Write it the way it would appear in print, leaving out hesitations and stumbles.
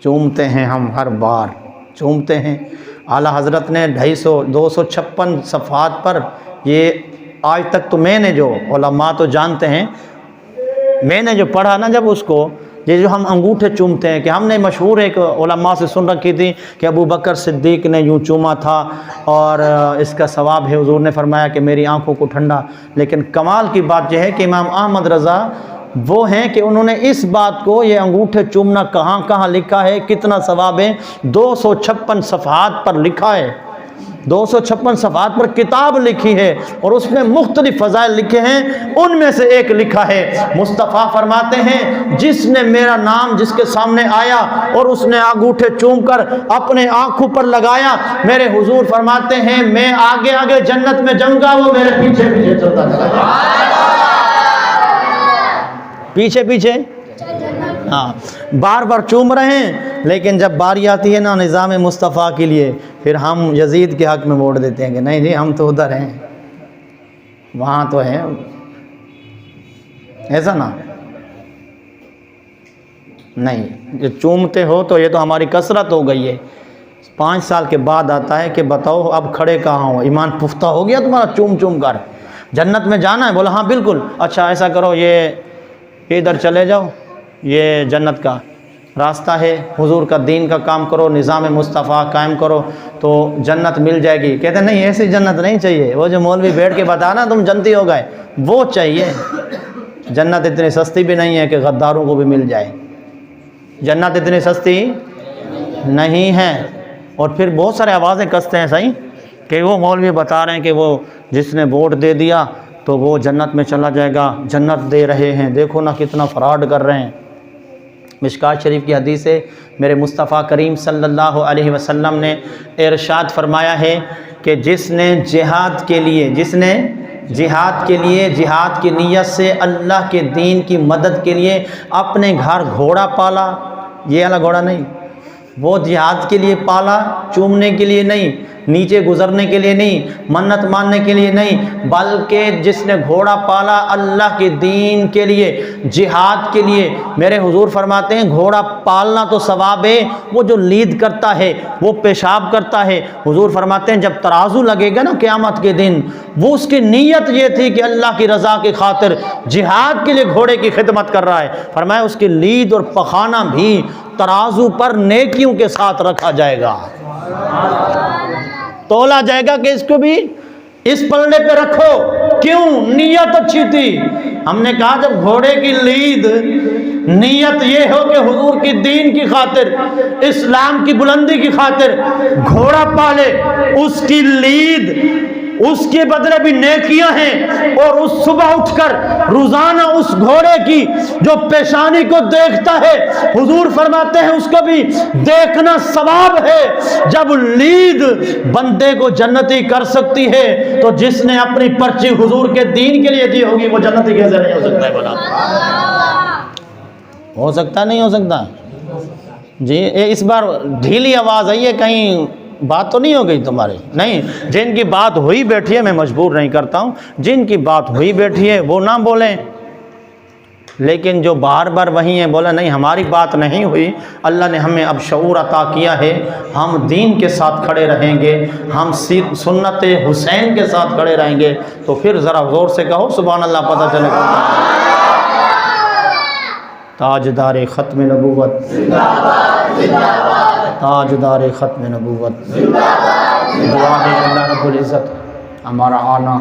چومتے ہیں ہم ہر بار چومتے ہیں۔ اعلیٰ حضرت نے 256 صفحات پر یہ آج تک تو میں نے جو علماء تو جانتے ہیں، میں نے جو پڑھا نا جب اس کو، یہ جو ہم انگوٹھے چومتے ہیں، کہ ہم نے مشہور ایک علماء سے سن رکھی تھی کہ ابو بکر صدیق نے یوں چوما تھا اور اس کا ثواب ہے، حضور نے فرمایا کہ میری آنکھوں کو ٹھنڈا۔ لیکن کمال کی بات یہ ہے کہ امام احمد رضا وہ ہیں کہ انہوں نے اس بات کو، یہ انگوٹھے چومنا کہاں کہاں لکھا ہے، کتنا ثواب ہے، 256 صفحات پر لکھا ہے، 256 صفحات پر کتاب لکھی ہے، اور اس میں مختلف فضائل لکھے ہیں۔ ان میں سے ایک لکھا ہے، مصطفیٰ فرماتے ہیں جس نے میرا نام جس کے سامنے آیا اور اس نے انگوٹھے چوم کر اپنے آنکھوں پر لگایا، میرے حضور فرماتے ہیں میں آگے آگے جنت میں جاؤں گا، وہ میرے پیچھے پیچھے چلتا چلا جائے، پیچھے پیچھے، ہاں بار بار چوم رہے ہیں، لیکن جب باری آتی ہے نا نظام مصطفیٰ کے لیے، پھر ہم یزید کے حق میں ووٹ دیتے ہیں کہ نہیں جی ہم تو ادھر ہیں، وہاں تو ہیں، ایسا نا نہیں، جو چومتے ہو تو یہ تو ہماری کثرت ہو گئی ہے۔ 5 سال کے بعد آتا ہے کہ بتاؤ اب کھڑے کہاں ہو، ایمان پختہ ہو گیا تمہارا چوم چوم کر؟ جنت میں جانا ہے؟ بولا ہاں بالکل، اچھا ایسا کرو یہ ادھر چلے جاؤ، یہ جنت کا راستہ ہے، حضور کا دین کا کام کرو، نظام مصطفیٰ قائم کرو تو جنت مل جائے گی۔ کہتے ہیں نہیں ایسی جنت نہیں چاہیے، وہ جو مولوی بیٹھ کے بتانا تم جنتی ہو گئے وہ چاہیے۔ جنت اتنی سستی بھی نہیں ہے کہ غداروں کو بھی مل جائے، جنت اتنی سستی نہیں ہے۔ اور پھر بہت سارے آوازیں کستے ہیں صحیح کہ وہ مولوی بتا رہے ہیں کہ وہ جس نے ووٹ دے دیا تو وہ جنت میں چلا جائے گا، جنت دے رہے ہیں، دیکھو نا کتنا فراڈ کر رہے ہیں۔ مشکات شریف کی حدیث ہے، میرے مصطفیٰ کریم صلی اللہ علیہ وسلم نے ارشاد فرمایا ہے کہ جس نے جہاد کے لیے جہاد کی نیت سے اللہ کے دین کی مدد کے لیے اپنے گھر گھوڑا پالا، یہ والا گھوڑا نہیں، وہ جہاد کے لیے پالا، چومنے کے لیے نہیں، نیچے گزرنے کے لیے نہیں، منت ماننے کے لیے نہیں، بلکہ جس نے گھوڑا پالا اللہ کے دین کے لیے، جہاد کے لیے، میرے حضور فرماتے ہیں گھوڑا پالنا تو ثواب ہے، وہ جو لید کرتا ہے، وہ پیشاب کرتا ہے، حضور فرماتے ہیں جب ترازو لگے گا نا قیامت کے دن، وہ اس کی نیت یہ تھی کہ اللہ کی رضا کی خاطر جہاد کے لیے گھوڑے کی خدمت کر رہا ہے، فرمایا اس کی لید اور پخانہ بھی ترازو پر نیکیوں کے ساتھ رکھا جائے گا، تولا جائے گا کہ اس کو بھی اس پلڑے پہ رکھو۔ کیوں؟ نیت اچھی تھی۔ ہم نے کہا جب گھوڑے کی لید نیت یہ ہو کہ حضور کی دین کی خاطر، اسلام کی بلندی کی خاطر گھوڑا پالے، اس کی لید، اس کے بدلے بھی نیکیاں ہیں، اور اس صبح اٹھ کر روزانہ اس گھوڑے کی جو پیشانی کو دیکھتا ہے، حضور فرماتے ہیں اس کو بھی دیکھنا ثواب ہے۔ جب لید بندے کو جنتی کر سکتی ہے تو جس نے اپنی پرچی حضور کے دین کے لیے دی ہوگی وہ جنتی کیسے نہیں ہو سکتا ہے؟ بنا ہو سکتا نہیں ہو سکتا جی؟ اس بار ڈھیلی آواز آئی ہے، کہیں بات تو نہیں ہو گئی تمہاری؟ نہیں، جن کی بات ہوئی بیٹھی ہے میں مجبور نہیں کرتا ہوں، جن کی بات ہوئی بیٹھی ہے وہ نہ بولیں، لیکن جو بار بار وہی ہیں بولا نہیں ہماری بات نہیں ہوئی، اللہ نے ہمیں اب شعور عطا کیا ہے، ہم دین کے ساتھ کھڑے رہیں گے، ہم سنت حسین کے ساتھ کھڑے رہیں گے، تو پھر ذرا زور سے کہو سبحان اللہ، پتہ چلے گا۔ تاجدار ختم نبوت، تاجدار ختم نبوت، دعا ہے اللہ رب العزت ہمارا آنا